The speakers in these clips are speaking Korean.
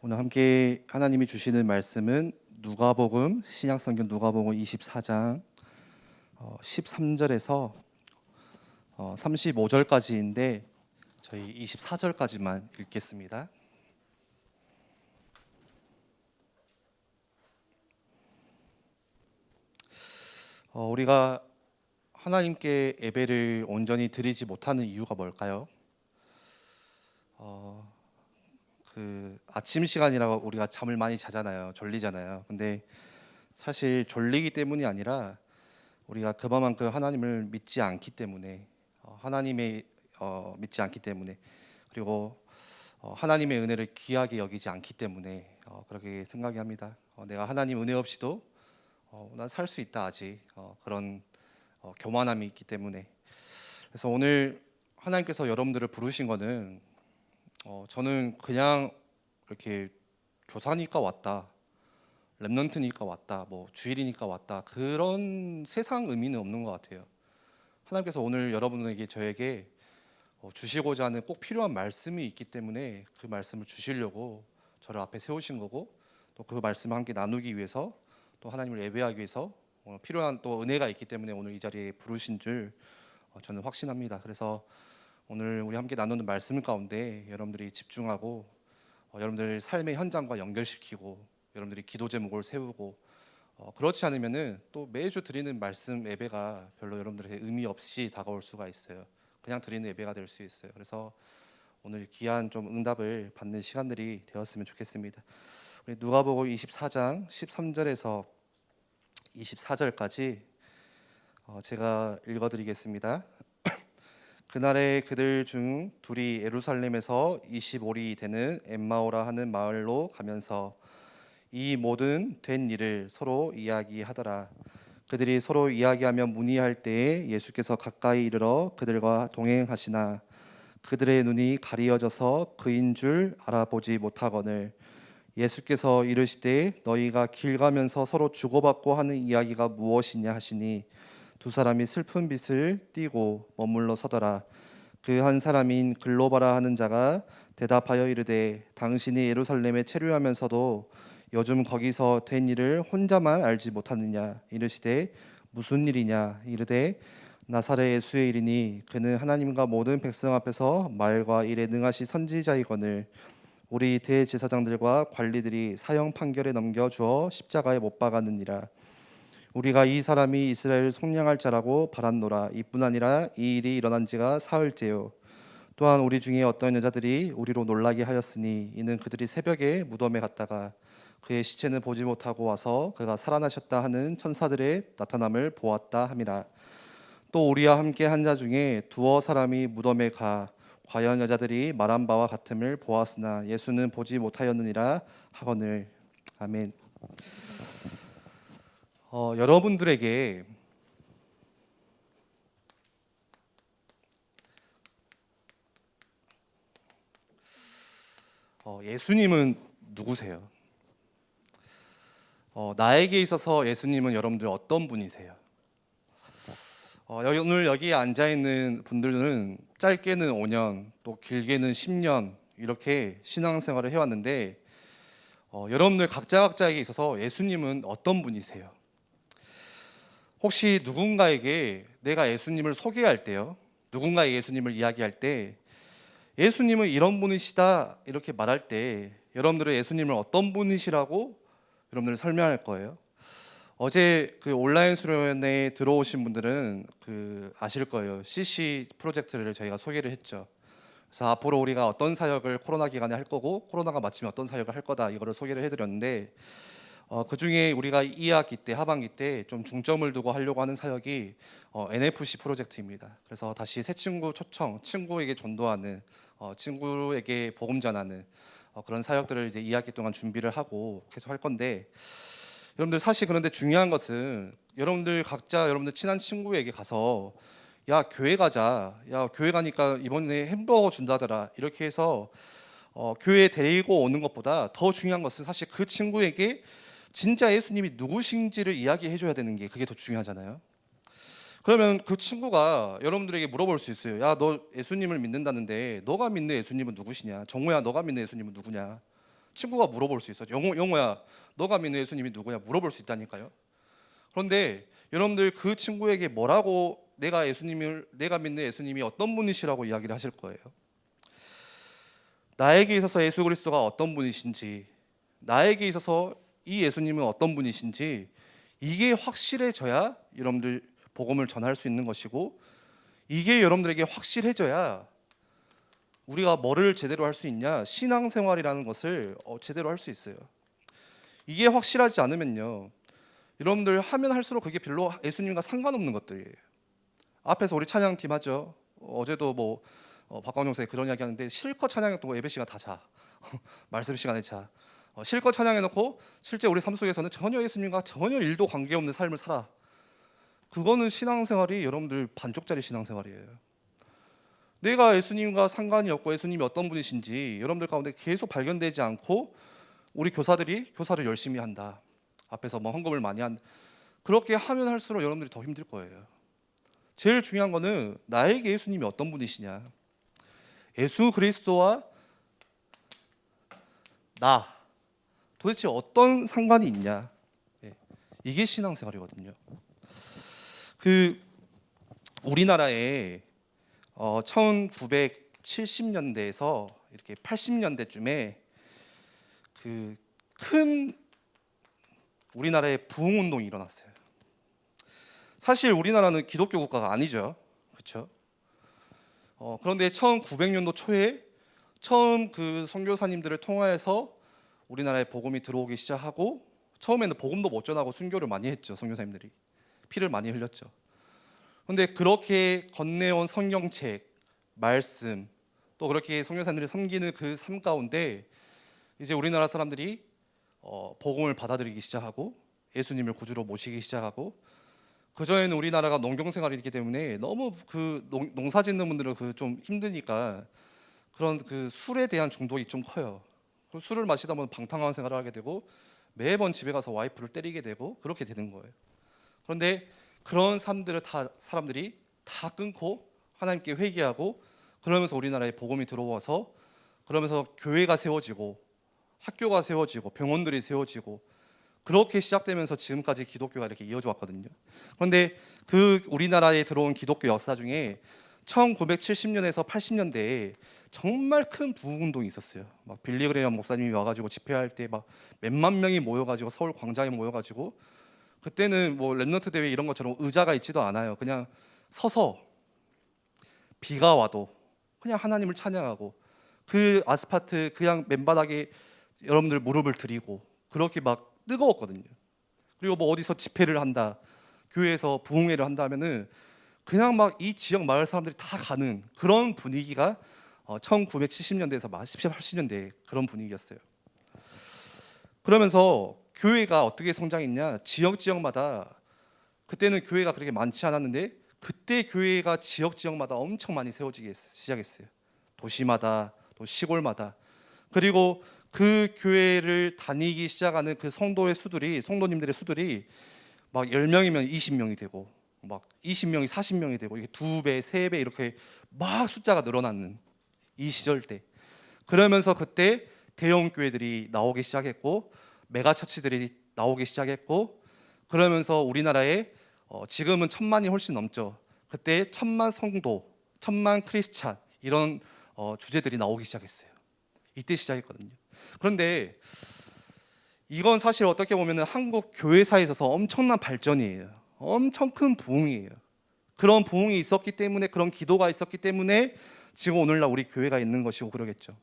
오늘 함께 하나님이 주시는 말씀은 누가복음 신약성경 누가복음 24장 13절에서 35절까지인데 저희 24절까지만 읽겠습니다. 우리가 하나님께 예배를 온전히 드리지 못하는 이유가 뭘까요? 그 아침 시간이라고 우리가 잠을 많이 자잖아요. 졸리잖아요. 근데 사실 졸리기 때문이 아니라 우리가 그만큼 하나님을 믿지 않기 때문에 하나님의 믿지 않기 때문에 그리고 하나님의 은혜를 귀하게 여기지 않기 때문에 그렇게 생각이 합니다. 내가 하나님 은혜 없이도 난 살 수 있다 아직 그런 교만함이 있기 때문에. 그래서 오늘 하나님께서 여러분들을 부르신 거는 저는 그냥 이렇게 교사니까 왔다, 렘넌트니까 왔다, 뭐 주일이니까 왔다, 그런 세상 의미는 없는 것 같아요. 하나님께서 오늘 여러분에게 저에게 주시고자 하는 꼭 필요한 말씀이 있기 때문에 그 말씀을 주시려고 저를 앞에 세우신 거고, 또 그 말씀을 함께 나누기 위해서, 또 하나님을 예배하기 위해서 필요한 또 은혜가 있기 때문에 오늘 이 자리에 부르신 줄 저는 확신합니다. 그래서 오늘 우리 함께 나누는 말씀 가운데 여러분들이 집중하고 여러분들 삶의 현장과 연결시키고 여러분들이 기도 제목을 세우고 그렇지 않으면은 또 매주 드리는 말씀 예배가 별로 여러분들에게 의미 없이 다가올 수가 있어요. 그냥 드리는 예배가 될 수 있어요. 그래서 오늘 귀한 좀 응답을 받는 시간들이 되었으면 좋겠습니다. 우리 누가복음 24장 13절에서 24절까지 제가 읽어드리겠습니다. 그날에 그들 중 둘이 예루살렘에서 25리 되는 엠마오라 하는 마을로 가면서 이 모든 된 일을 서로 이야기하더라. 그들이 서로 이야기하며 문의할 때에 예수께서 가까이 이르러 그들과 동행하시나 그들의 눈이 가리어져서 그인 줄 알아보지 못하거늘 예수께서 이르시되 너희가 길 가면서 서로 주고받고 하는 이야기가 무엇이냐 하시니 두 사람이 슬픈 빛을 띠고 머물러 서더라. 그 한 사람인 글로바라 하는 자가 대답하여 이르되 당신이 예루살렘에 체류하면서도 요즘 거기서 된 일을 혼자만 알지 못하느냐. 이르시되 무슨 일이냐. 이르되 나사렛 예수의 일이니 그는 하나님과 모든 백성 앞에서 말과 일에 능하시 선지자이거늘 우리 대제사장들과 관리들이 사형 판결에 넘겨주어 십자가에 못 박았느니라. 우리가 이 사람이 이스라엘 속량할 자라고 바랐노라. 이뿐 아니라 이 일이 일어난 지가 사흘째요. 또한 우리 중에 어떤 여자들이 우리로 놀라게 하였으니 이는 그들이 새벽에 무덤에 갔다가 그의 시체는 보지 못하고 와서 그가 살아나셨다 하는 천사들의 나타남을 보았다 함이라. 또 우리와 함께 한 자 중에 두어 사람이 무덤에 가 과연 여자들이 말한 바와 같음을 보았으나 예수는 보지 못하였느니라 하거늘. 아멘. 여러분들에게 예수님은 누구세요? 나에게 있어서 예수님은 여러분들 어떤 분이세요? 오늘 여기에 앉아 있는 분들은 짧게는 5년, 또 길게는 10년 이렇게 신앙생활을 해왔는데 여러분들 각자에게 있어서 예수님은 어떤 분이세요? 혹시 누군가에게 내가 예수님을 소개할 때요, 누군가의 예수님을 이야기할 때 예수님은 이런 분이시다 이렇게 말할 때 여러분들은 예수님을 어떤 분이시라고 여러분들 설명할 거예요? 어제 그 온라인 수련회에 들어오신 분들은 아실 거예요. CC 프로젝트를 저희가 소개를 했죠. 그래서 앞으로 우리가 어떤 사역을 코로나 기간에 할 거고 코로나가 마치면 어떤 사역을 할 거다 이거를 소개를 해드렸는데 그 중에 우리가 2학기 때 하반기 때 좀 중점을 두고 하려고 하는 사역이 NFC 프로젝트입니다. 그래서 다시 새 친구 초청, 친구에게 전도하는 친구에게 복음 전하는 그런 사역들을 이제 2학기 동안 준비를 하고 계속 할 건데 여러분들 사실 그런데 중요한 것은 여러분들 각자 여러분들 친한 친구에게 가서 야 교회 가자, 야 교회 가니까 이번에 햄버거 준다더라 이렇게 해서 교회에 데리고 오는 것보다 더 중요한 것은 사실 그 친구에게 진짜 예수님이 누구신지를 이야기해 줘야 되는 게 그게 더 중요하잖아요. 그러면 그 친구가 여러분들에게 물어볼 수 있어요. 야 너 예수님을 믿는다는데 너가 믿는 예수님은 누구시냐? 정우야 너가 믿는 예수님은 누구냐? 친구가 물어볼 수 있어요. 영호야, 너가 믿는 예수님이 누구냐 물어볼 수 있다니까요. 그런데 여러분들 그 친구에게 뭐라고 내가 믿는 예수님이 어떤 분이시라고 이야기를 하실 거예요. 나에게 있어서 예수 그리스도가 어떤 분이신지, 나에게 있어서 이 예수님은 어떤 분이신지 이게 확실해져야 여러분들 복음을 전할 수 있는 것이고, 이게 여러분들에게 확실해져야 우리가 뭐를 제대로 할 수 있냐, 신앙생활이라는 것을 제대로 할 수 있어요. 이게 확실하지 않으면요, 여러분들 하면 할수록 그게 별로 예수님과 상관없는 것들이에요. 앞에서 우리 찬양팀 하죠. 어제도 박광용 선생님 그런 이야기 하는데, 실컷 찬양해도 예배 시간 다 자. 말씀 시간에 자. 실컷 찬양해놓고 실제 우리 삶 속에서는 전혀 예수님과 전혀 일도 관계없는 삶을 살아. 그거는 신앙생활이 여러분들 반쪽짜리 신앙생활이에요. 내가 예수님과 상관이 없고 예수님이 어떤 분이신지 여러분들 가운데 계속 발견되지 않고, 우리 교사들이 교사를 열심히 한다, 앞에서 헌금을 많이 한다, 그렇게 하면 할수록 여러분들이 더 힘들 거예요. 제일 중요한 거는 나에게 예수님이 어떤 분이시냐, 예수 그리스도와 나 도대체 어떤 상관이 있냐, 이게 신앙생활이거든요. 우리나라에 1970년대에서 이렇게 80년대쯤에 큰 우리나라의 부흥 운동이 일어났어요. 사실 우리나라는 기독교 국가가 아니죠, 그렇죠? 그런데 1900년도 초에 처음 그 선교사님들을 통하여서 우리나라에 복음이 들어오기 시작하고, 처음에는 복음도 못 전하고 순교를 많이 했죠. 선교사님들이 피를 많이 흘렸죠. 그런데 그렇게 건네온 성경책, 말씀, 또 그렇게 선교사님들이 섬기는 그 삶 가운데 이제 우리나라 사람들이 복음을 받아들이기 시작하고 예수님을 구주로 모시기 시작하고, 그전에는 우리나라가 농경생활이기 때문에 너무 농사 짓는 분들은 좀 힘드니까 그런 술에 대한 중독이 좀 커요. 술을 마시다 보면 방탕한 생활을 하게 되고 매번 집에 가서 와이프를 때리게 되고 그렇게 되는 거예요. 그런데 그런 사람들이 다 끊고 하나님께 회개하고, 그러면서 우리나라에 복음이 들어와서, 그러면서 교회가 세워지고 학교가 세워지고 병원들이 세워지고, 그렇게 시작되면서 지금까지 기독교가 이렇게 이어져 왔거든요. 그런데 우리나라에 들어온 기독교 역사 중에 1970년에서 80년대에 정말 큰 부흥 운동이 있었어요. 막 빌리그레이엄 목사님이 와가지고 집회할 때 막 몇만 명이 모여가지고 서울 광장에 모여가지고, 그때는 랩넌트 대회 이런 것처럼 의자가 있지도 않아요. 그냥 서서 비가 와도 그냥 하나님을 찬양하고, 그 아스팔트 그냥 맨바닥에 여러분들 무릎을 드리고, 그렇게 막 뜨거웠거든요. 그리고 어디서 집회를 한다, 교회에서 부흥회를 한다 하면은 그냥 막 이 지역 마을 사람들이 다 가는 그런 분위기가 1970년대에서 80년대 그런 분위기였어요. 그러면서 교회가 어떻게 성장했냐, 지역마다, 그때는 교회가 그렇게 많지 않았는데 그때 교회가 지역마다 엄청 많이 세워지기 시작했어요. 도시마다, 또 시골마다. 그리고 그 교회를 다니기 시작하는 그 성도님들의 수들이 막 10명이면 20명이 되고, 막 20명이 40명이 되고, 이게 2배, 3배 이렇게 막 숫자가 늘어나는 이 시절 때, 그러면서 그때 대형 교회들이 나오기 시작했고 메가처치들이 나오기 시작했고, 그러면서 우리나라에 지금은 1000만이 훨씬 넘죠. 그때 1000만 성도, 1000만 크리스찬, 이런 주제들이 나오기 시작했어요. 이때 시작했거든요. 그런데 이건 사실 어떻게 보면 한국 교회사에 있어서 엄청난 발전이에요. 엄청 큰 부흥이에요. 그런 부흥이 있었기 때문에, 그런 기도가 있었기 때문에 지금 오늘날 우리 교회가 있는 것이고 그러겠죠.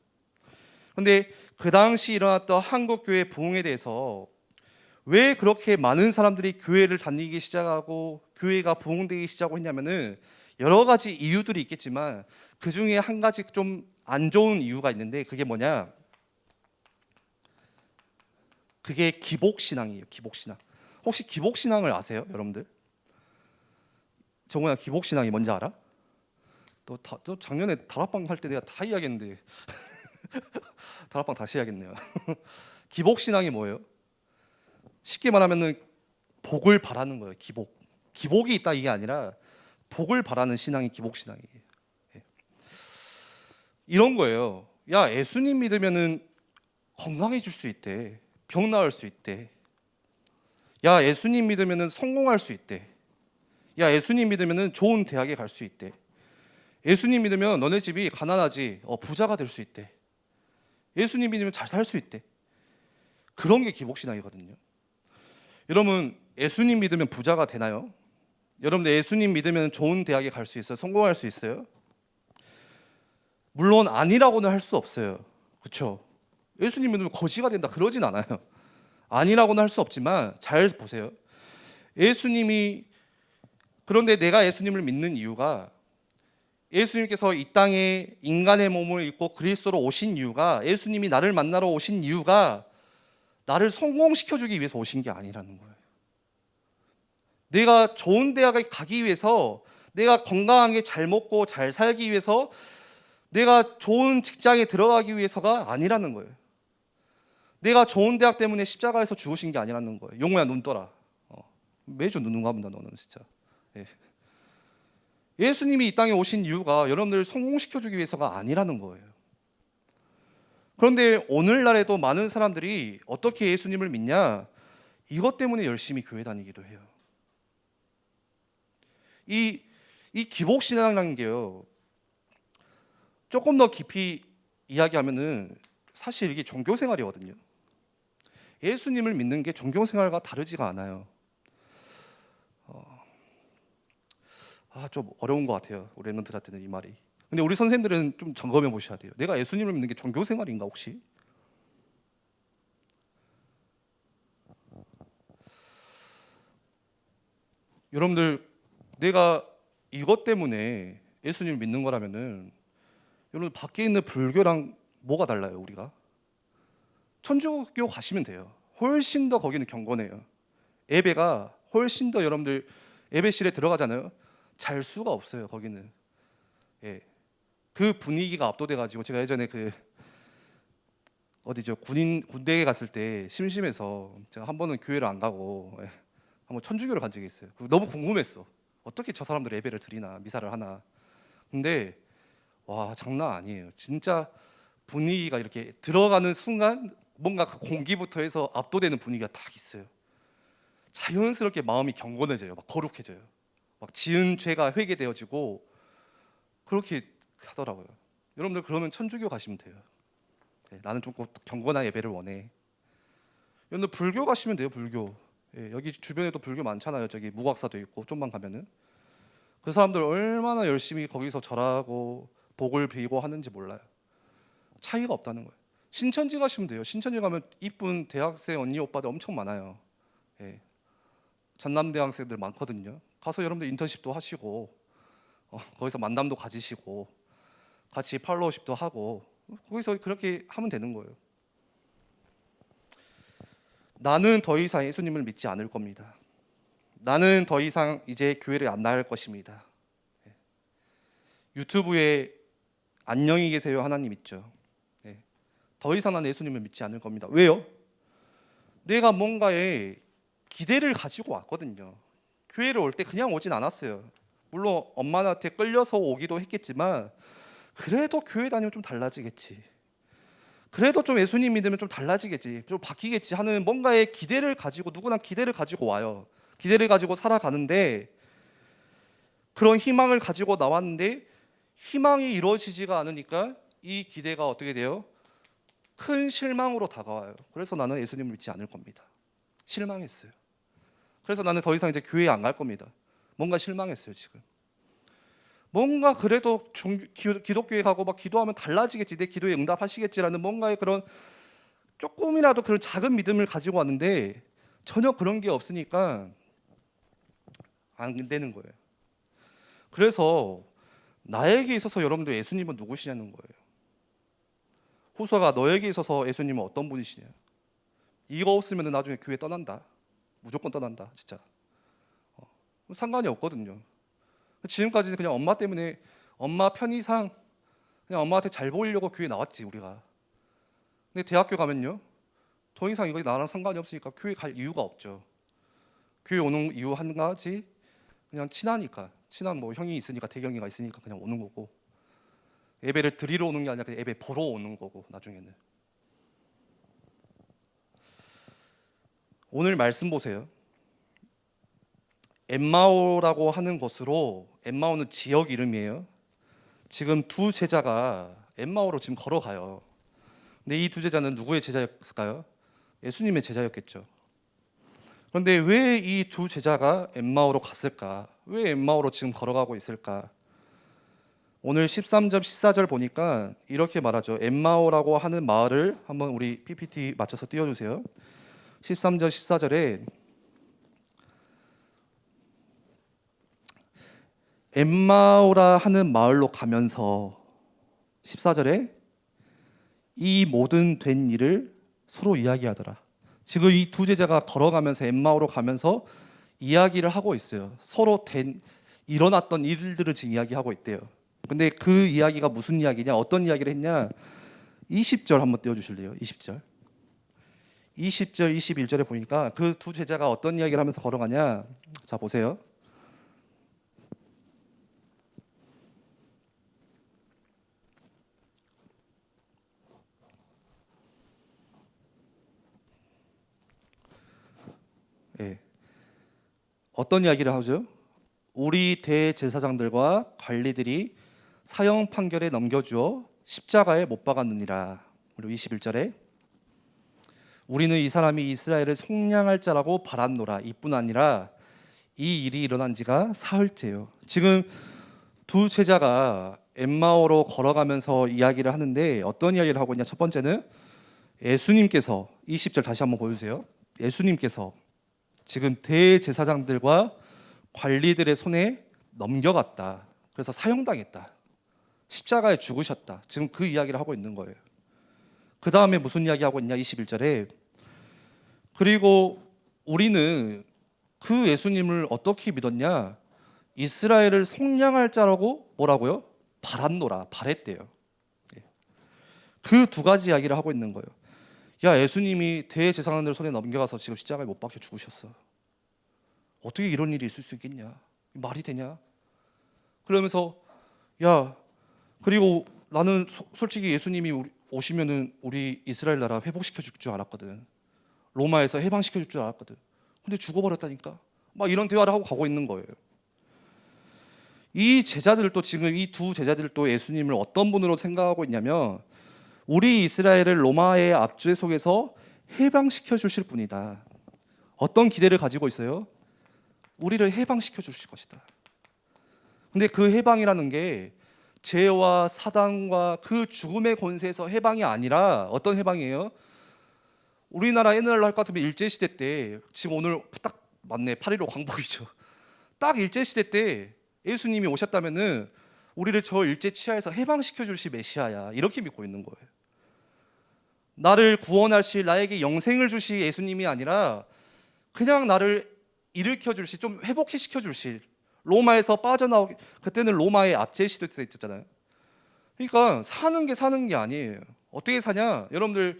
그런데 그 당시 일어났던 한국 교회 부흥에 대해서 왜 그렇게 많은 사람들이 교회를 다니기 시작하고 교회가 부흥되기 시작하고 했냐면은, 여러 가지 이유들이 있겠지만 그 중에 한 가지 좀 안 좋은 이유가 있는데, 그게 뭐냐, 그게 기복신앙이에요. 기복신앙. 혹시 기복신앙을 아세요, 여러분들? 정우야, 기복신앙이 뭔지 알아? 또 작년에 다락방 할 때 내가 다 이야기했는데 다락방 다시 해야겠네요. 기복신앙이 뭐예요? 쉽게 말하면은 복을 바라는 거예요. 기복이 있다 이게 아니라 복을 바라는 신앙이 기복신앙이에요. 이런 거예요. 야, 예수님 믿으면은 건강해질 수 있대. 병 나을 수 있대. 야, 예수님 믿으면은 성공할 수 있대. 야, 예수님 믿으면은 좋은 대학에 갈 수 있대. 예수님 믿으면 너네 집이 가난하지 부자가 될 수 있대. 예수님 믿으면 잘 살 수 있대. 그런 게 기복신앙이거든요. 여러분, 예수님 믿으면 부자가 되나요? 여러분들 예수님 믿으면 좋은 대학에 갈 수 있어요? 성공할 수 있어요? 물론 아니라고는 할 수 없어요. 그렇죠? 예수님 믿으면 거지가 된다 그러진 않아요. 아니라고는 할 수 없지만 잘 보세요. 예수님이 그런데 내가 예수님을 믿는 이유가 예수님께서 이 땅에 인간의 몸을 입고 그리스도로 오신 이유가 예수님이 나를 만나러 오신 이유가 나를 성공시켜주기 위해서 오신 게 아니라는 거예요. 내가 좋은 대학에 가기 위해서 내가 건강하게 잘 먹고 잘 살기 위해서 내가 좋은 직장에 들어가기 위해서가 아니라는 거예요. 내가 좋은 대학 때문에 십자가에서 죽으신 게 아니라는 거예요. 용호야 눈 떠라. 매주 눈 감는다 너는 진짜. 예. 예수님이 이 땅에 오신 이유가 여러분들을 성공시켜주기 위해서가 아니라는 거예요. 그런데 오늘날에도 많은 사람들이 어떻게 예수님을 믿냐? 이것 때문에 열심히 교회 다니기도 해요. 이 기복신앙이라는 게요. 조금 더 깊이 이야기하면은 사실 이게 종교생활이거든요. 예수님을 믿는 게 종교생활과 다르지가 않아요. 좀 어려운 것 같아요. 우리 랩런트한테는 이 말이. 근데 우리 선생님들은 좀 점검해 보셔야 돼요. 내가 예수님을 믿는 게 종교생활인가 혹시? 여러분들 내가 이것 때문에 예수님을 믿는 거라면은 여러분 밖에 있는 불교랑 뭐가 달라요 우리가? 천주교 가시면 돼요. 훨씬 더 거기는 경건해요. 예배가 훨씬 더 여러분들 예배실에 들어가잖아요. 잘 수가 없어요 거기는. 예, 그 분위기가 압도돼가지고 제가 예전에 그 어디죠 군대에 갔을 때 심심해서 제가 한 번은 교회를 안 가고 한번 천주교를 간 적이 있어요. 너무 궁금했어. 어떻게 저 사람들 예배를 드리나 미사를 하나. 근데 와 장난 아니에요. 진짜 분위기가 이렇게 들어가는 순간 뭔가 그 공기부터 해서 압도되는 분위기가 딱 있어요. 자연스럽게 마음이 경건해져요. 막 거룩해져요. 막 지은 죄가 회개되어지고 그렇게 하더라고요. 여러분들 그러면 천주교 가시면 돼요. 나는 좀 경건한 예배를 원해. 여러분들 불교 가시면 돼요. 불교. 여기 주변에도 불교 많잖아요. 저기 무각사도 있고 좀만 가면은 그 사람들 얼마나 열심히 거기서 절하고 복을 빌고 하는지 몰라요. 차이가 없다는 거예요. 신천지 가시면 돼요. 신천지 가면 이쁜 대학생 언니 오빠들 엄청 많아요. 전남대 학생들 많거든요. 가서 여러분들 인턴십도 하시고 거기서 만남도 가지시고 같이 팔로우십도 하고 거기서 그렇게 하면 되는 거예요. 나는 더 이상 예수님을 믿지 않을 겁니다. 나는 더 이상 이제 교회를 안 나갈 것입니다. 유튜브에 안녕히 계세요 하나님 있죠. 더 이상 나는 예수님을 믿지 않을 겁니다. 왜요? 내가 뭔가에 기대를 가지고 왔거든요. 교회를 올 때 그냥 오진 않았어요. 물론 엄마한테 끌려서 오기도 했겠지만 그래도 교회 다니면 좀 달라지겠지. 그래도 좀 예수님 믿으면 좀 달라지겠지. 좀 바뀌겠지 하는 뭔가의 기대를 가지고 누구나 기대를 가지고 와요. 기대를 가지고 살아가는데 그런 희망을 가지고 나왔는데 희망이 이루어지지가 않으니까 이 기대가 어떻게 돼요? 큰 실망으로 다가와요. 그래서 나는 예수님을 믿지 않을 겁니다. 실망했어요. 그래서 나는 더 이상 이제 교회에 안 갈 겁니다. 뭔가 실망했어요 지금. 뭔가 그래도 기독교에 가고 막 기도하면 달라지겠지, 내 기도에 응답하시겠지라는 뭔가의 그런 조금이라도 그런 작은 믿음을 가지고 왔는데 전혀 그런 게 없으니까 안 되는 거예요. 그래서 나에게 있어서 여러분들 예수님은 누구시냐는 거예요. 후서가 너에게 있어서 예수님은 어떤 분이시냐. 이거 없으면 나중에 교회 떠난다. 무조건 떠난다 진짜. 상관이 없거든요. 지금까지 그냥 엄마 때문에 엄마 편의상 그냥 엄마한테 잘 보이려고 교회 나왔지 우리가. 근데 대학교 가면요 더 이상 이거 나랑 상관이 없으니까 교회 갈 이유가 없죠. 교회 오는 이유 한 가지 그냥 친하니까. 친한 뭐 형이 있으니까 대경이가 있으니까 그냥 오는 거고 예배를 드리러 오는 게 아니라 그냥 예배 보러 오는 거고 나중에는. 오늘 말씀 보세요. 엠마오라고 하는 곳으로, 엠마오는 지역 이름이에요. 지금 두 제자가 엠마오로 지금 걸어가요. 근데 이 두 제자는 누구의 제자였을까요? 예수님의 제자였겠죠. 그런데 왜 이 두 제자가 엠마오로 갔을까? 왜 엠마오로 지금 걸어가고 있을까? 오늘 13절 14절 보니까 이렇게 말하죠. 엠마오라고 하는 마을을 한번 우리 PPT 맞춰서 띄워주세요. 13절 14절에 엠마오라 하는 마을로 가면서 14절에 이 모든 된 일을 서로 이야기하더라. 지금 이 두 제자가 걸어가면서 엠마오로 가면서 이야기를 하고 있어요. 서로 일어났던 일들을 지금 이야기하고 있대요. 근데 그 이야기가 무슨 이야기냐? 어떤 이야기를 했냐? 20절 한번 띄워주실래요? 20절. 20절, 21절에 보니까 그 두 제자가 어떤 이야기를 하면서 걸어가냐? 자, 보세요. 예. 어떤 이야기를 하죠? 우리 대제사장들과 관리들이 사형 판결에 넘겨주어 십자가에 못 박았느니라. 그리고 21절에 우리는 이 사람이 이스라엘을 속량할 자라고 바랐노라. 이뿐 아니라 이 일이 일어난 지가 사흘째요. 지금 두 제자가 엠마오로 걸어가면서 이야기를 하는데 어떤 이야기를 하고 있냐? 첫 번째는 예수님께서 20절 다시 한번 보여주세요. 예수님께서 지금 대제사장들과 관리들의 손에 넘겨갔다. 그래서 사형당했다. 십자가에 죽으셨다. 지금 그 이야기를 하고 있는 거예요. 그 다음에 무슨 이야기 하고 있냐? 21절에 그리고 우리는 그 예수님을 어떻게 믿었냐? 이스라엘을 속량할 자라고 뭐라고요? 바랐노라. 바랬대요. 그 두 가지 이야기를 하고 있는 거예요. 야, 예수님이 대제사장들 손에 넘겨가서 지금 십자가에 못 박혀 죽으셨어. 어떻게 이런 일이 있을 수 있겠냐? 말이 되냐? 그러면서 야, 그리고 나는 솔직히 예수님이 오시면은 우리 이스라엘 나라 회복시켜 줄 줄 알았거든. 로마에서 해방시켜 줄 줄 알았거든. 근데 죽어버렸다니까. 막 이런 대화를 하고 가고 있는 거예요. 이 제자들도 지금 이 두 제자들도 예수님을 어떤 분으로 생각하고 있냐면 우리 이스라엘을 로마의 압제 속에서 해방시켜 주실 분이다. 어떤 기대를 가지고 있어요? 우리를 해방시켜 주실 것이다. 근데 그 해방이라는 게 죄와 사단과 그 죽음의 권세에서 해방이 아니라 어떤 해방이에요? 우리나라 옛날로 할 것 같으면 일제시대 때 지금 오늘 딱 맞네 8.15 광복이죠. 딱 일제시대 때 예수님이 오셨다면은 우리를 저 일제 치하에서 해방시켜 주실 메시아야 이렇게 믿고 있는 거예요. 나를 구원하실 나에게 영생을 주실 예수님이 아니라 그냥 나를 일으켜 주실 좀 회복시켜 주실 로마에서 빠져나오기 그때는 로마의 압제 시대 때 있었잖아요. 그러니까 사는 게 아니에요. 어떻게 사냐? 여러분들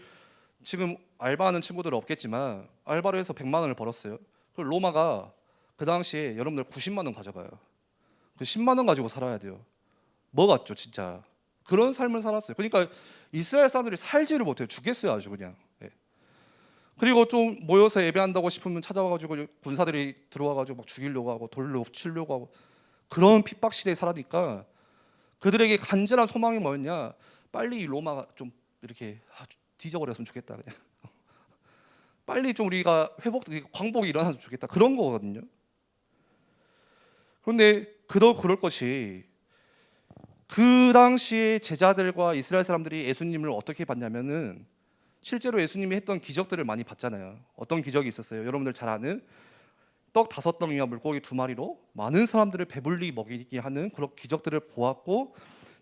지금 알바하는 친구들 없겠지만 알바를 해서 100만 원을 벌었어요. 그럼 로마가 그 당시에 여러분들 90만 원 가져가요. 그 10만 원 가지고 살아야 돼요. 뭐 같죠, 진짜. 그런 삶을 살았어요. 그러니까 이스라엘 사람들이 살지를 못해요. 죽겠어요, 아주 그냥. 예. 그리고 좀 모여서 예배한다고 싶으면 찾아와가지고 군사들이 들어와가지고 막 죽이려고 하고 돌로 치려고 하고 그런 핍박 시대에 살아니까 그들에게 간절한 소망이 뭐였냐? 빨리 이 로마가 좀 이렇게 뒤져버렸으면 좋겠다. 그냥 빨리 좀 우리가 광복이 일어났으면 좋겠다. 그런 거거든요. 그런데 그도 그럴 것이 그 당시에 제자들과 이스라엘 사람들이 예수님을 어떻게 봤냐면은 실제로 예수님이 했던 기적들을 많이 봤잖아요. 어떤 기적이 있었어요? 여러분들 잘 아는 떡 5덩이와 물고기 2마리로 많은 사람들을 배불리 먹이게 하는 그런 기적들을 보았고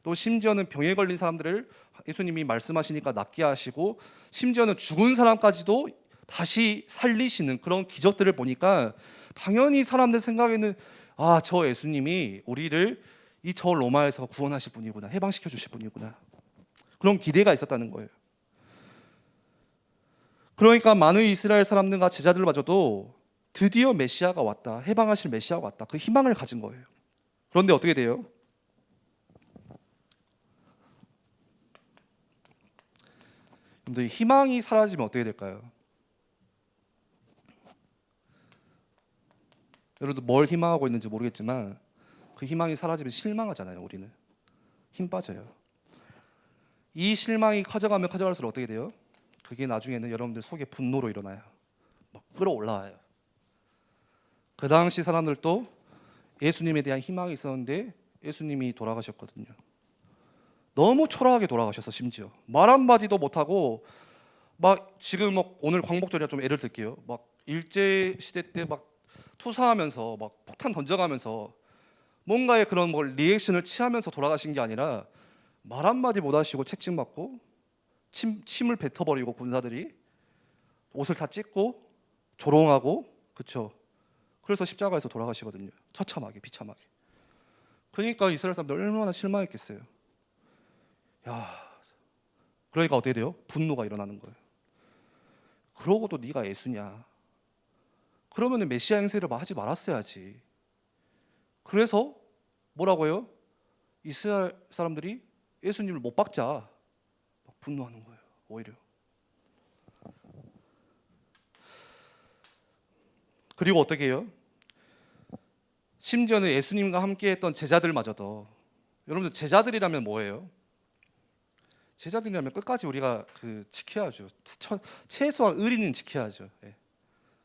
또 심지어는 병에 걸린 사람들을 예수님이 말씀하시니까 낫게 하시고 심지어는 죽은 사람까지도 다시 살리시는 그런 기적들을 보니까 당연히 사람들 생각에는 아, 저 예수님이 우리를 이 저 로마에서 구원하실 분이구나. 해방시켜 주실 분이구나. 그런 기대가 있었다는 거예요. 그러니까 많은 이스라엘 사람들과 제자들마저도 드디어 메시아가 왔다. 해방하실 메시아가 왔다. 그 희망을 가진 거예요. 그런데 어떻게 돼요? 여러분들 희망이 사라지면 어떻게 될까요? 여러분들 뭘 희망하고 있는지 모르겠지만 그 희망이 사라지면 실망하잖아요. 우리는 힘 빠져요. 이 실망이 커져가면 커져갈수록 어떻게 돼요? 그게 나중에는 여러분들 속에 분노로 일어나요. 막 끌어올라와요. 그 당시 사람들도 예수님에 대한 희망이 있었는데 예수님이 돌아가셨거든요. 너무 초라하게 돌아가셔서 심지어 말 한마디도 못하고 막 지금 막 오늘 광복절이라 좀 예를 들게요. 막 일제 시대 때 막 투사하면서 막 폭탄 던져가면서 뭔가의 그런 뭐 리액션을 취하면서 돌아가신 게 아니라 말 한마디 못 하시고 채찍 맞고 침을 뱉어버리고 군사들이 옷을 다 찢고 조롱하고 그쵸. 그래서 십자가에서 돌아가시거든요. 처참하게 비참하게. 그러니까 이스라엘 사람들 얼마나 실망했겠어요. 야, 그러니까 어떻게 돼요? 분노가 일어나는 거예요. 그러고도 네가 예수냐? 그러면은 메시아 행세를 하지 말았어야지. 그래서 뭐라고 해요? 이스라엘 사람들이 예수님을 못 박자 막 분노하는 거예요. 오히려. 그리고 어떻게 해요? 심지어는 예수님과 함께했던 제자들마저도 여러분들 제자들이라면 뭐예요? 제자들이라면 끝까지 우리가 그 지켜야죠. 최소한 의리는 지켜야죠. 예.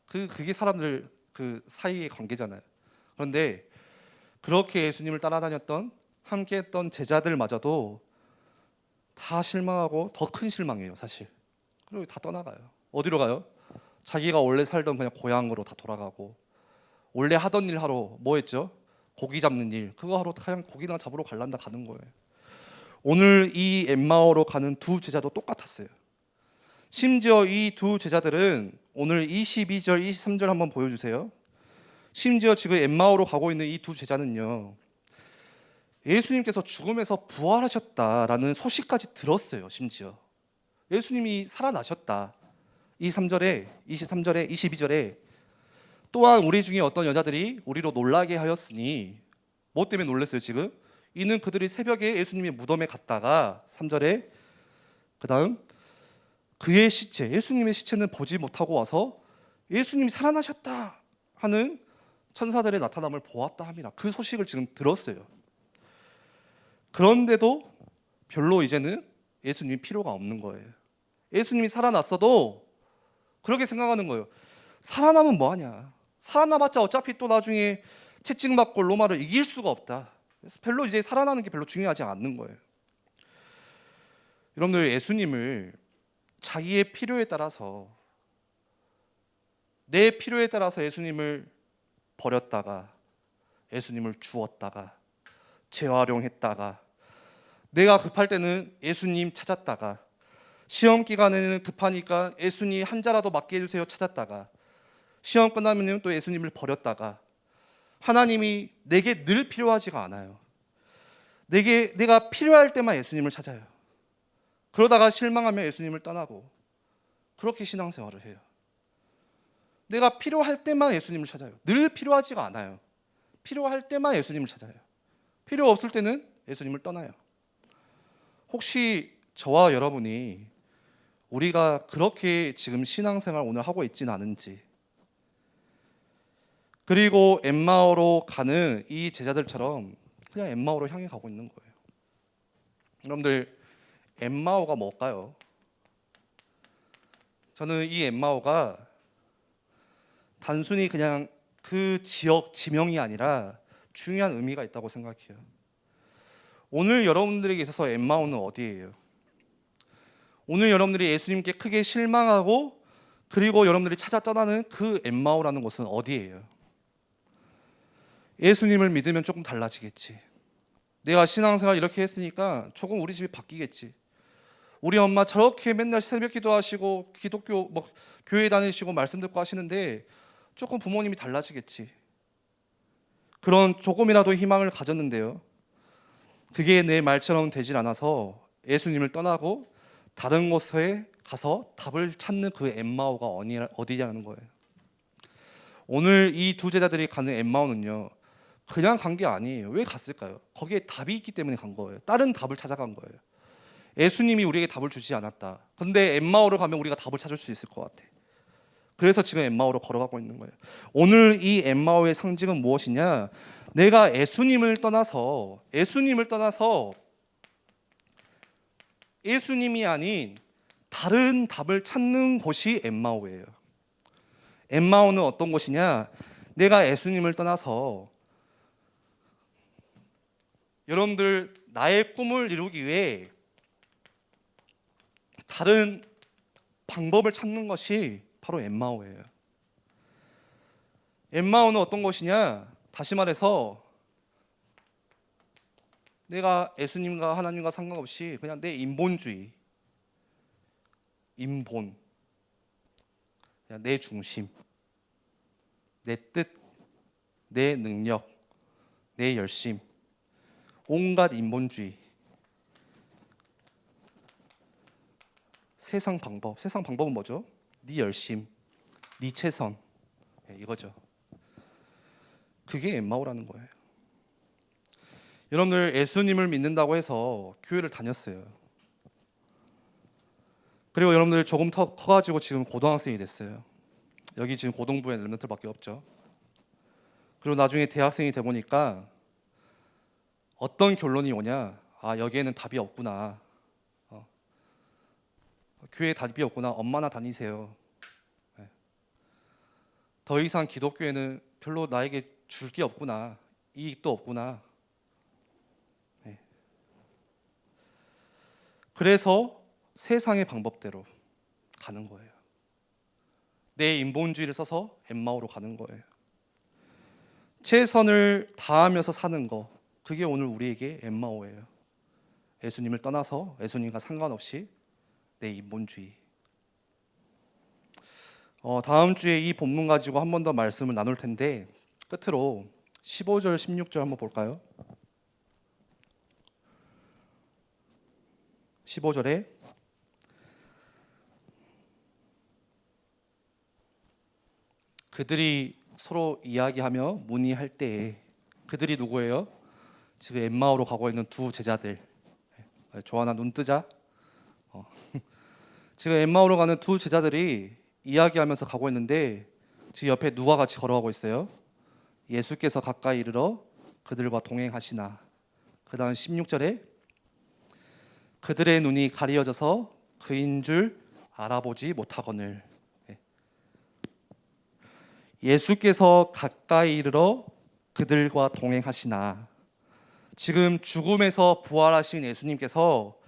그게 사람들 그 사이의 관계잖아요. 그런데 그렇게 예수님을 따라다녔던 함께했던 제자들마저도 다 실망하고 더 큰 실망이에요, 사실. 그리고 다 떠나가요. 어디로 가요? 자기가 원래 살던 그냥 고향으로 다 돌아가고 원래 하던 일 하러 뭐 했죠? 고기 잡는 일 그거 하러 그냥 고기나 잡으러 갈란다 가는 거예요. 오늘 이 엠마오로 가는 두 제자도 똑같았어요. 심지어 이 두 제자들은 오늘 22절, 23절 한번 보여주세요. 심지어 지금 엠마오로 가고 있는 이 두 제자는요, 예수님께서 죽음에서 부활하셨다라는 소식까지 들었어요. 심지어 예수님이 살아나셨다. 이 3절에, 23절에, 22절에 또한 우리 중에 어떤 여자들이 우리로 놀라게 하였으니 뭐 때문에 놀랐어요 지금? 이는 그들이 새벽에 예수님의 무덤에 갔다가 3절에 그 다음 그의 시체, 예수님의 시체는 보지 못하고 와서 예수님이 살아나셨다 하는 천사들의 나타남을 보았다 함이라. 그 소식을 지금 들었어요. 그런데도 별로 이제는 예수님이 필요가 없는 거예요. 예수님이 살아났어도 그렇게 생각하는 거예요. 살아나면 뭐하냐? 살아나봤자 어차피 또 나중에 채찍맞고 로마를 이길 수가 없다. 그래서 별로 이제 살아나는 게 별로 중요하지 않는 거예요. 여러분들 예수님을 자기의 필요에 따라서 내 필요에 따라서 예수님을 버렸다가 예수님을 주었다가 재활용했다가 내가 급할 때는 예수님 찾았다가 시험 기간에는 급하니까 예수님 한 자라도 맞게 해주세요 찾았다가 시험 끝나면 또 예수님을 버렸다가 하나님이 내게 늘 필요하지가 않아요. 내가 필요할 때만 예수님을 찾아요. 그러다가 실망하면 예수님을 떠나고 그렇게 신앙생활을 해요. 내가 필요할 때만 예수님을 찾아요. 늘 필요하지가 않아요. 필요할 때만 예수님을 찾아요. 필요 없을 때는 예수님을 떠나요. 혹시 저와 여러분이 우리가 그렇게 지금 신앙생활 오늘 하고 있지는 않은지, 그리고 엠마오로 가는 이 제자들처럼 그냥 엠마오로 향해 가고 있는 거예요. 여러분들 엠마오가 뭘까요? 저는 이 엠마오가 단순히 그냥 그 지역 지명이 아니라 중요한 의미가 있다고 생각해요. 오늘 여러분들에게 있어서 엠마오는 어디예요? 오늘 여러분들이 예수님께 크게 실망하고 그리고 여러분들이 찾아 떠나는 그 엠마오라는 곳은 어디예요? 예수님을 믿으면 조금 달라지겠지. 내가 신앙생활 이렇게 했으니까 조금 우리 집이 바뀌겠지. 우리 엄마 저렇게 맨날 새벽 기도하시고 기독교 뭐 교회 다니시고 말씀 듣고 하시는데 조금 부모님이 달라지겠지. 그런 조금이라도 희망을 가졌는데요. 그게 내 말처럼 되질 않아서 예수님을 떠나고 다른 곳에 가서 답을 찾는 그 엠마오가 어디냐는 거예요. 오늘 이 두 제자들이 가는 엠마오는요, 그냥 간 게 아니에요. 왜 갔을까요? 거기에 답이 있기 때문에 간 거예요. 다른 답을 찾아간 거예요. 예수님이 우리에게 답을 주지 않았다. 근데 엠마오로 가면 우리가 답을 찾을 수 있을 것 같아. 그래서 지금 엠마오로 걸어가고 있는 거예요. 오늘 이 엠마오의 상징은 무엇이냐? 내가 예수님을 떠나서 예수님이 아닌 다른 답을 찾는 곳이 엠마오예요. 엠마오는 어떤 곳이냐? 내가 예수님을 떠나서 여러분들 나의 꿈을 이루기 위해 다른 방법을 찾는 것이 바로 엠마오예요. 엠마오는 어떤 것이냐? 다시 말해서 내가 예수님과 하나님과 상관없이 그냥 내 인본주의, 인본, 그냥 내 중심, 내 뜻, 내 능력, 내 열심, 온갖 인본주의, 세상 방법은 뭐죠? 네 열심, 네 최선, 이거죠. 그게 엠마오라는 거예요. 여러분들 예수님을 믿는다고 해서 교회를 다녔어요. 그리고 여러분들 조금 더 커가지고 지금 고등학생이 됐어요. 여기 지금 고등부에 랩런트밖에 없죠. 그리고 나중에 대학생이 돼 보니까 어떤 결론이 오냐? 아, 여기에는 답이 없구나. 교회에 답이 없구나. 엄마나 다니세요. 더 이상 기독교에는 별로 나에게 줄 게 없구나. 이익도 없구나. 그래서 세상의 방법대로 가는 거예요. 내 인본주의를 써서 엠마오로 가는 거예요. 최선을 다하면서 사는 거, 그게 오늘 우리에게 엠마오예요. 예수님을 떠나서 예수님과 상관없이 내 인본주의. 다음 주에 이 본문 가지고 한 번 더 말씀을 나눌 텐데 끝으로 15절, 16절 한번 볼까요? 15절에 그들이 서로 이야기하며 문의할 때에, 그들이 누구예요? 지금 엠마오로 가고 있는 두 제자들. 조하나 눈 뜨자. 지금 엠마오로 가는 두 제자들이 이야기하면서 가고 있는데 지금 옆에 누가 같이 걸어가고 있어요? 예수께서 가까이 이르러 그들과 동행하시나. 그 다음 16절에 그들의 눈이 가리어져서 그인 줄 알아보지 못하거늘. 예수께서 가까이 이르러 그들과 동행하시나. 지금 죽음에서 부활하신 예수님께서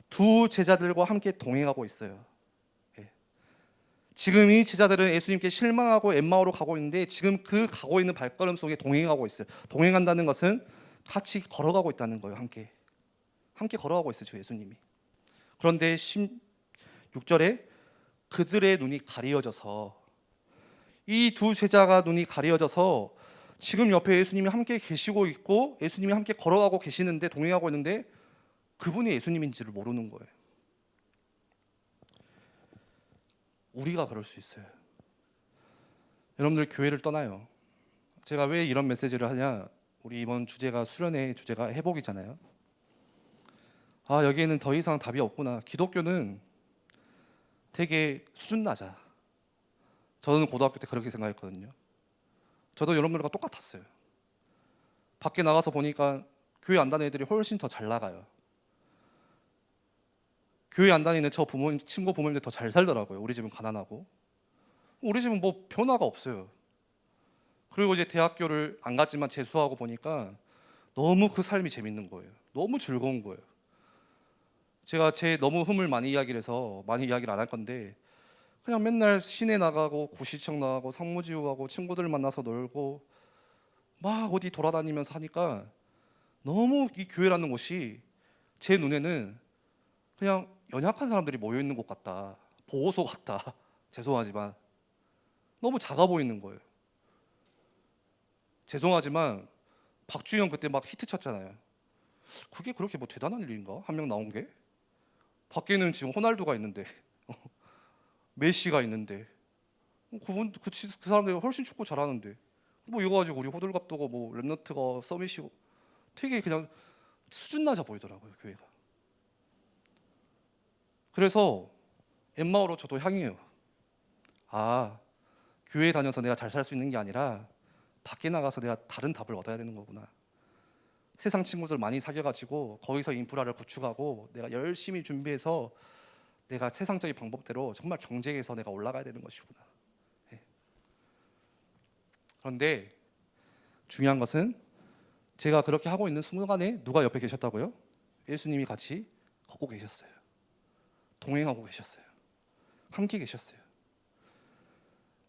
두 제자들과 함께 동행하고 있어요. 지금 이 제자들은 예수님께 실망하고 엠마오로 가고 있는데 지금 그 가고 있는 발걸음 속에 동행하고 있어요. 동행한다는 것은 같이 걸어가고 있다는 거예요. 함께 걸어가고 있어요, 저 예수님이. 그런데 16절에 그들의 눈이 가리어져서, 이 두 제자가 눈이 가리어져서 지금 옆에 예수님이 함께 계시고 있고 예수님이 함께 걸어가고 계시는데, 동행하고 있는데 그분이 예수님인지를 모르는 거예요. 우리가 그럴 수 있어요. 여러분들 교회를 떠나요. 제가 왜 이런 메시지를 하냐? 우리 이번 주제가 수련회 주제가 회복이잖아요. 아, 여기에는 더 이상 답이 없구나. 기독교는 되게 수준 낮아. 저는 고등학교 때 그렇게 생각했거든요. 저도 여러분들과 똑같았어요. 밖에 나가서 보니까 교회 안 다니는 애들이 훨씬 더 잘 나가요. 교회 안 다니는 저 친구 부모님들 더 잘 살더라고요. 우리 집은 가난하고. 우리 집은 뭐 변화가 없어요. 그리고 이제 대학교를 안 갔지만 재수하고 보니까 너무 그 삶이 재밌는 거예요. 너무 즐거운 거예요. 제가 제 너무 흠을 많이 이야기를 해서 많이 이야기를 안 할 건데, 그냥 맨날 시내 나가고 구시청 나가고 상무지구 가고 친구들 만나서 놀고 막 어디 돌아다니면서 하니까 너무 이 교회라는 곳이 제 눈에는 그냥 연약한 사람들이 모여 있는 곳 같다. 보호소 같다. 죄송하지만 너무 작아 보이는 거예요. 죄송하지만 박주영 그때 막 히트 쳤잖아요. 그게 그렇게 뭐 대단한 일인가? 한 명 나온 게? 밖에는 지금 호날두가 있는데 메시가 있는데 그 사람들이 훨씬 축구 잘하는데 뭐 이거 가지고 우리 호들갑 떠고 뭐 랩너트가 서밋이고, 되게 그냥 수준 낮아 보이더라고요, 교회가. 그래서 엠마오로 저도 향해요. 아, 교회 다녀서 내가 잘 살 수 있는 게 아니라 밖에 나가서 내가 다른 답을 얻어야 되는 거구나. 세상 친구들 많이 사귀어가지고 거기서 인프라를 구축하고 내가 열심히 준비해서 내가 세상적인 방법대로 정말 경쟁에서 내가 올라가야 되는 것이구나. 예. 그런데 중요한 것은 제가 그렇게 하고 있는 순간에 누가 옆에 계셨다고요? 예수님이 같이 걷고 계셨어요. 동행하고 계셨어요. 함께 계셨어요.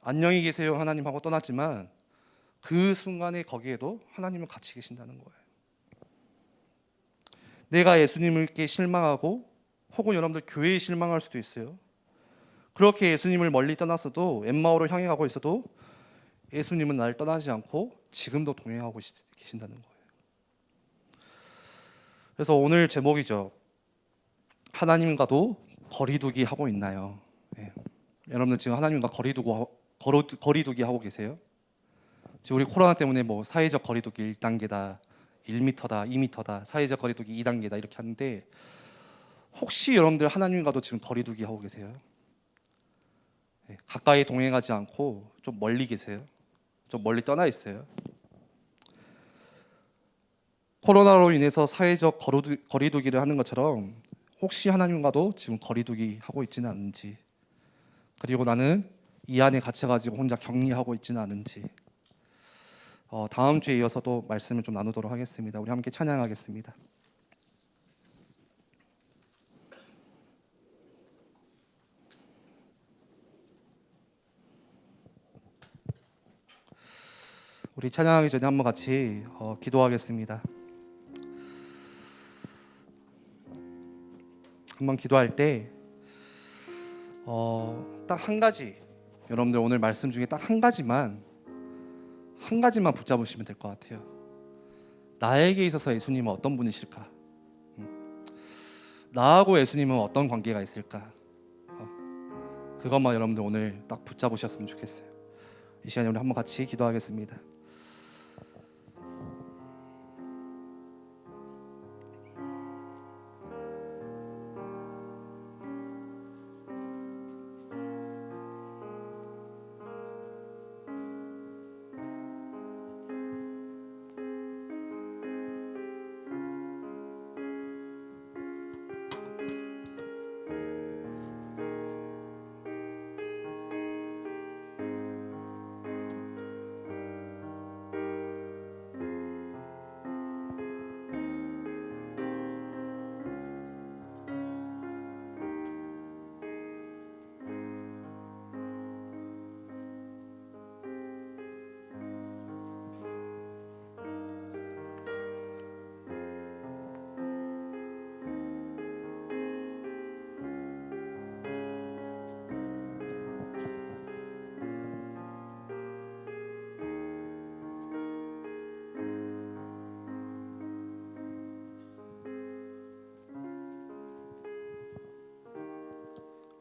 안녕히 계세요 하나님 하고 떠났지만 그 순간에 거기에도 하나님은 같이 계신다는 거예요. 내가 예수님께 실망하고 혹은 여러분들 교회에 실망할 수도 있어요. 그렇게 예수님을 멀리 떠났어도 엠마오를 향해 가고 있어도 예수님은 나를 떠나지 않고 지금도 동행하고 계신다는 거예요. 그래서 오늘 제목이죠. 하나님과도 거리두기 하고 있나요? 예. 여러분들 지금 하나님과 거리두기 하고 계세요? 지금 우리 코로나 때문에 뭐 사회적 거리두기 1단계다, 1m다, 2m다, 사회적 거리두기 2단계다 이렇게 하는데 혹시 여러분들 하나님과도 지금 거리두기 하고 계세요? 예. 가까이 동행하지 않고 좀 멀리 계세요? 좀 멀리 떠나 있어요? 코로나로 인해서 사회적 거리두기를 하는 것처럼 혹시 하나님과도 지금 거리두기 하고 있지는 않은지, 그리고 나는 이 안에 갇혀가지고 혼자 격리하고 있지는 않은지, 다음 주에 이어서도 말씀을 좀 나누도록 하겠습니다. 우리 함께 찬양하겠습니다. 우리 찬양하기 전에 한번 같이 기도하겠습니다. 한번 기도할 때 딱 한 가지, 여러분들 오늘 말씀 중에 딱 한 가지만 붙잡으시면 될 것 같아요. 나에게 있어서 예수님은 어떤 분이실까? 나하고 예수님은 어떤 관계가 있을까? 그것만 여러분들 오늘 딱 붙잡으셨으면 좋겠어요. 이 시간에 우리 한번 같이 기도하겠습니다.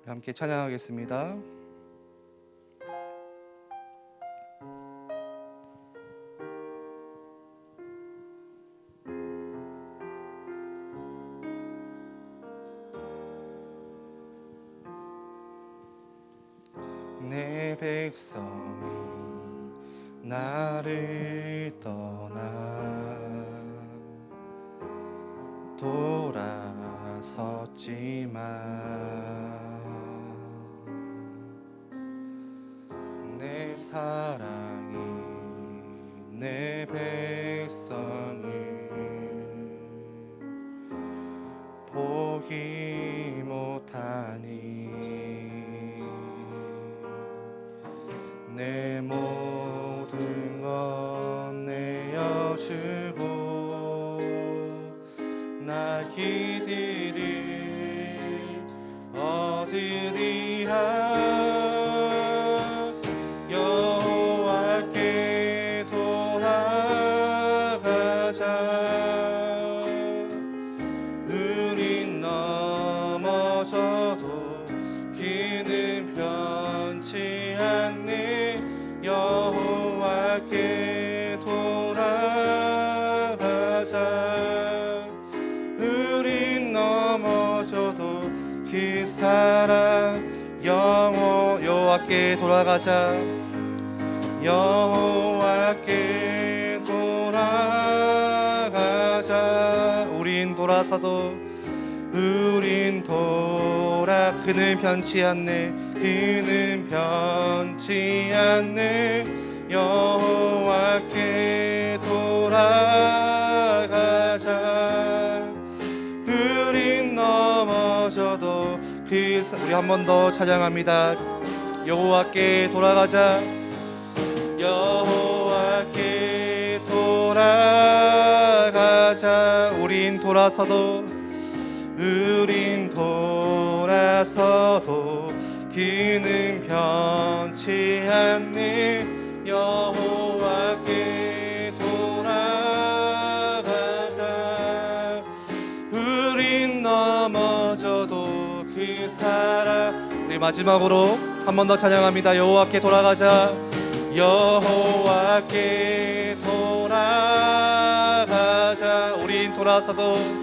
함께 찬양하겠습니다. 내 백성이 나를 떠나 돌아섰지만 내 사랑이 내 백성을 포기 못하니 내 모든 것 내어주고 나 길을 얻으리라. 여호와께 돌아가자. 우린 넘어져도 그는 변치 않네. 여호와께 돌아가자. 우린 넘어져도 그 사랑 여호와께 돌아가자. 여호와께 돌아가자. 우린 돌아서도 우린 그는 변치 않네. 그는 변치 않네. 여호와께 돌아가자. 우린 넘어져도 우리 한 번 더 찬양합니다. 여호와께 돌아가자. 여호와께 돌아가자. 우린 돌아서도 그는 변치 않네. 여호와께 돌아가자. 우린 넘어져도 그 사랑. 우리 마지막으로 한 번 더 찬양합니다. 여호와께 돌아가자. 여호와께 돌아가자. 우린 돌아서도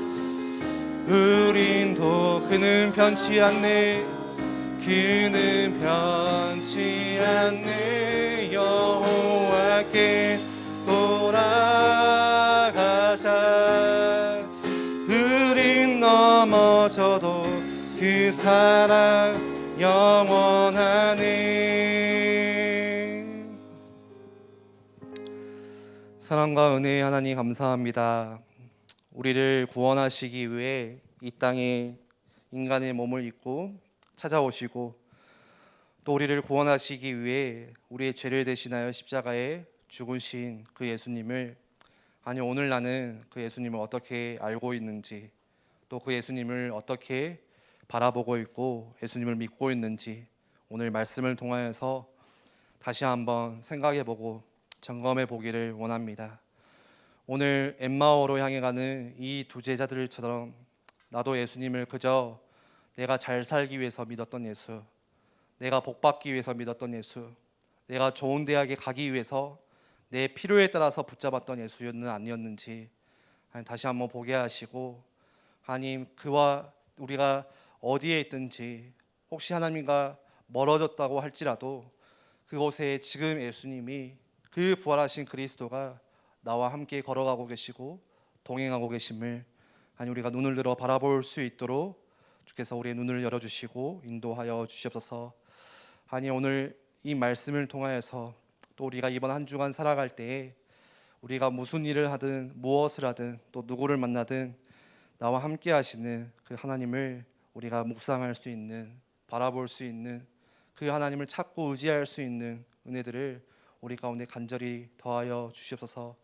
그는 변치 않네. 그는 변치 않네. 여호와께 돌아가자. 우린 넘어져도 그 사랑 영원하네. 사랑과 은혜의 하나님 감사합니다. 우리를 구원하시기 위해 이 땅에 인간의 몸을 입고 찾아오시고, 또 우리를 구원하시기 위해 우리의 죄를 대신하여 십자가에 죽으신 그 예수님을, 아니 오늘 나는 그 예수님을 어떻게 알고 있는지, 또 그 예수님을 어떻게 바라보고 있고 예수님을 믿고 있는지 오늘 말씀을 통하여서 다시 한번 생각해보고 점검해 보기를 원합니다. 오늘 엠마오로 향해 가는 이 두 제자들처럼 나도 예수님을 그저 내가 잘 살기 위해서 믿었던 예수, 내가 복받기 위해서 믿었던 예수, 내가 좋은 대학에 가기 위해서 내 필요에 따라서 붙잡았던 예수는 아니었는지 하나님 다시 한번 보게 하시고, 하나님 그와 우리가 어디에 있든지 혹시 하나님과 멀어졌다고 할지라도 그곳에 지금 예수님이, 그 부활하신 그리스도가 나와 함께 걸어가고 계시고 동행하고 계심을 하나님 우리가 눈을 들어 바라볼 수 있도록 주께서 우리의 눈을 열어주시고 인도하여 주시옵소서. 하나님 오늘 이 말씀을 통하여서 또 우리가 이번 한 주간 살아갈 때에 우리가 무슨 일을 하든 무엇을 하든 또 누구를 만나든 나와 함께 하시는 그 하나님을 우리가 묵상할 수 있는, 바라볼 수 있는, 그 하나님을 찾고 의지할 수 있는 은혜들을 우리 가운데 간절히 더하여 주시옵소서.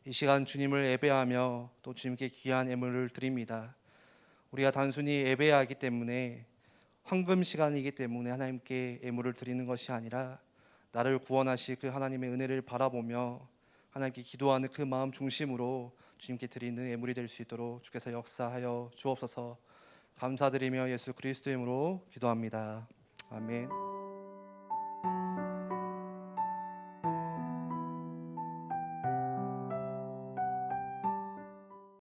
이 시간 주님을 예배하며 또 주님께 귀한 예물을 드립니다. 우리가 단순히 예배하기 때문에, 황금 시간이기 때문에 하나님께 예물을 드리는 것이 아니라 나를 구원하실 그 하나님의 은혜를 바라보며 하나님께 기도하는 그 마음 중심으로 주님께 드리는 예물이 될 수 있도록 주께서 역사하여 주옵소서. 감사드리며 예수 그리스도의 이름으로 기도합니다. 아멘.